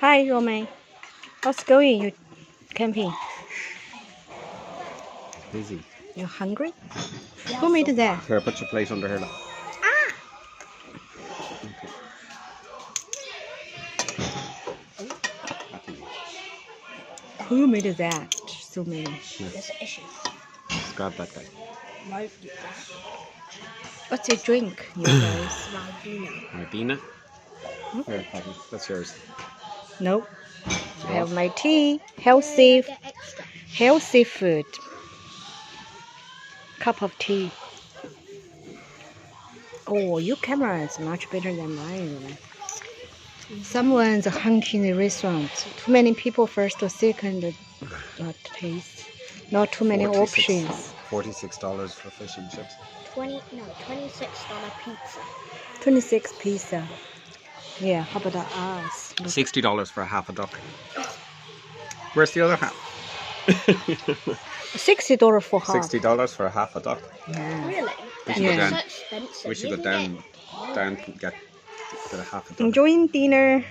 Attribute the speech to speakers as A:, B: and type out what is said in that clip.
A: Hi, Romain. How's going? You camping?
B: Busy.
A: You hungry? Who made that?
B: Here, put your plate under here. Look.
A: Who made that? So many.
B: Yes.
C: issue.
B: Let's grab that guy.
A: What's your drink, you guys?
B: Ribena. Here, Patty, that's yours.
A: Nope. I have my tea. Healthy food. Cup of tea. Oh, your camera is much better than mine. Someone's hunting the restaurant. Too many people first or second taste. Not too many options.
B: $46 for fish and chips.
C: $26 pizza.
A: 26 pizza. Yeah, how about us?
B: $60 for a half a duck. Where's the other half?
A: $60 for half.
B: $60 for a half a duck.
A: Yeah.
C: Really?
B: We should
A: Yeah.
B: go down.
C: So expensive.
B: We should go down and get a half a duck.
A: Enjoying dinner.